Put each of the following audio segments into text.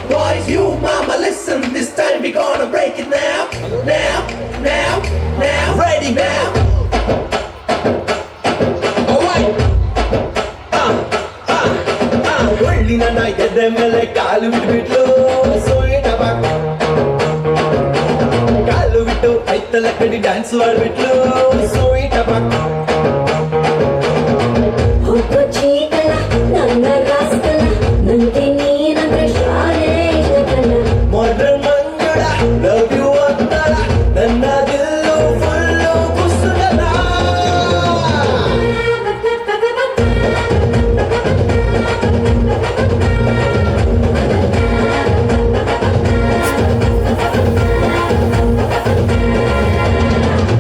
Boys, you mama, listen. This time we gonna break it now. Now, now, now. Ready now. Alright. ಒಳ್ಳಿನ ಎದೆ ಮೇಲೆ ಕಾಲು ಬಿಟ್ಬಿಟ್ಲು ಸೋಯಿನ ಬಾಕ್ ಕಾಲು ಬಿಟ್ಟು ಐತಲ್ಲ ಕಡಿ dance ಮಾಡ್ಬಿಟ್ಲು ಸೋಯಿನ ಬಾಕ್ ಮಾಡ್ರನ್ ಮಂಜುಳ ಲವ್ ಯು ಅಂತಾಳ ನನ್ನ ದಿಲ್ಲು ಫುಲ್ಲು ಕುಸುಗದ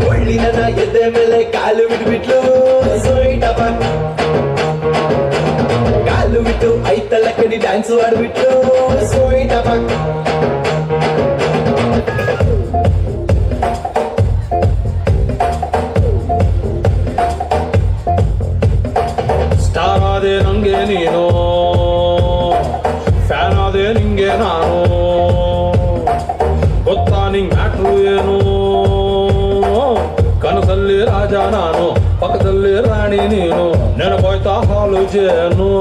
ಒಳ್ಳಿನ ಎದೆ ಮೇಲೆ ಕಾಲು ಬಿಟ್ಬಿಟ್ಲು ಸೋಯಿಟ ಬಾಕ್ ಕಾಲು ಬಿಟ್ಟು ಐತಲ್ಲ ಕಡಿ ಡ್ಯಾನ್ಸ್ ಮಾಡ್ಬಿಟ್ಲು ಸೋಯಿಟ ಬಾಕ್ ಸ್ಟಾರ್ ಆದೆ ನಂಗೆ ನೀನು ಫ್ಯಾನ್ ಆದೆ ನಿಂಗೆ ನಾನು ಗೊತ್ತಾ ನಿಂಗ್ ಮ್ಯಾಟ್ರು ಏನು ಕನಸಲ್ಲಿ ರಾಜ ನಾನು ಪಕ್ಕದಲ್ಲಿ ರಾಣಿ ನೀನು ನೆನಪಾಯ್ತಾ ಹಾಲು ಜೇನು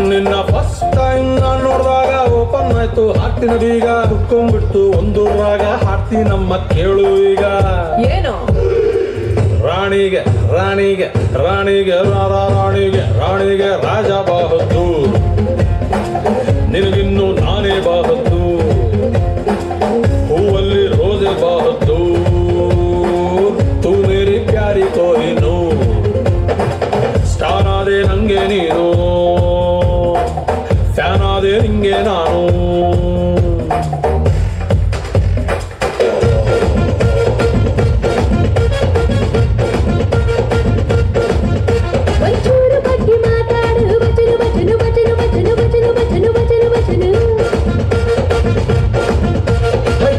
ನಿನ್ನ ಫಸ್ಟ್ ಟೈಮ್ ನಾನು ನೋಡಿದಾಗ ಓಪನ್ ಆಯ್ತು ಹಾಡ್ತಿನ ಬೀಗ ಹುಡ್ಕೊಂಡ್ಬಿಟ್ಟು ಒಂದು ರಾಗ ಹಾಡ್ತಿ ನಮ್ಮ ಕೇಳು ಈಗ ಏನು ರಾಣಿಗೆ ರಾಣಿಗೆ ರಾಣಿಗೆ ರಾಣಿಗೆ ರಾಣಿಗೆ ರಾಜ ಬಾಹದ್ದು ನಿನಗಿನ್ನು ನಾನೇ ಬಾಹದ್ದು ಹೂವಲ್ಲಿ ರೋಜೆ ಬಾಹದ್ದು ತೂ ಮೇರಿ ಪ್ಯಾರಿ ಕೋಹಿನು ಸ್ಟಾರ್ ಆದೆ ನಂಗೆ ನೀನು ಫ್ಯಾನ್ ಆದೆ ನಿಂಗೆ ನಾನು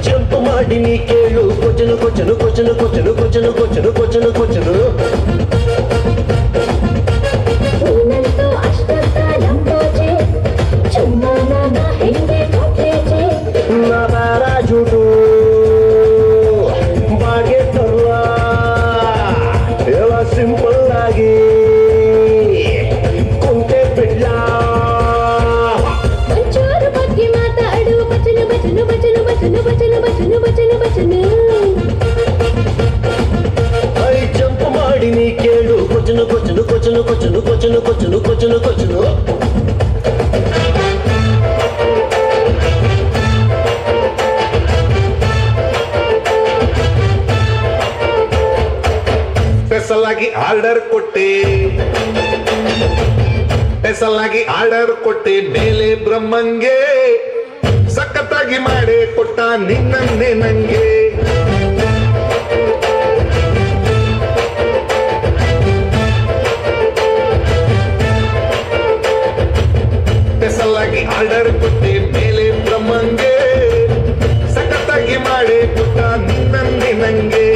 ಜಂಪ್ ಮಾಡಿ ನೀ ಕೇಳು ಕೊಚ್ಚನು ಕೊಚ್ಚನು ಕೊಚ್ಚನು ಕೊಚ್ಚನು ಕೊಚ್ಚನು ಕೊಚ್ಚನು ಕೊಚ್ಚನು ಕೊಚ್ಚನು ನಾರ ಜೂಟು ಬಾಗೆ ತರುವ ಎಲ್ಲ ಸಿಂಪಲ್ ಆಗಿ ಕುಂಟೆ ಬಿಡ್ಲ ಐ ಜಂಪ್ ಮಾಡಿ ನೀ ಕೇಳು ಕೊಚ್ಚನು ಕೊಚ್ಚನು ಕೊಚ್ಚನು ಕೊಚ್ಚನು ಕೊಚ್ಚನು ಕೊಚ್ಚನು ಕೊಚ್ಚನು ಕೊಚ್ಚನು ಸ್ಪೆಷಲ್ ಆರ್ಡರ್ ಕೊಟ್ಟೆ ಸ್ಪೆಷಲ್ ಆಗಿ ಆರ್ಡರ್ ಕೊಟ್ಟೆ ಮೇಲೆ ಬ್ರಹ್ಮಂಗೆ ಸಖತ್ತಾಗಿ ಮಾಡೇ ಕೊಟ್ಟ ನಿನ್ನನ್ನೇ ನಂಗೆ ಸ್ಪೆಷಲ್ ಆಗಿ ಆರ್ಡರ್ ಕೊಟ್ಟೆ ಮೇಲೆ ಬ್ರಹ್ಮಂಗೆ ಸಖತ್ತಾಗಿ ಮಾಡೇ ಕೊಟ್ಟ ನಿನ್ನನ್ನೇ ನಂಗೆ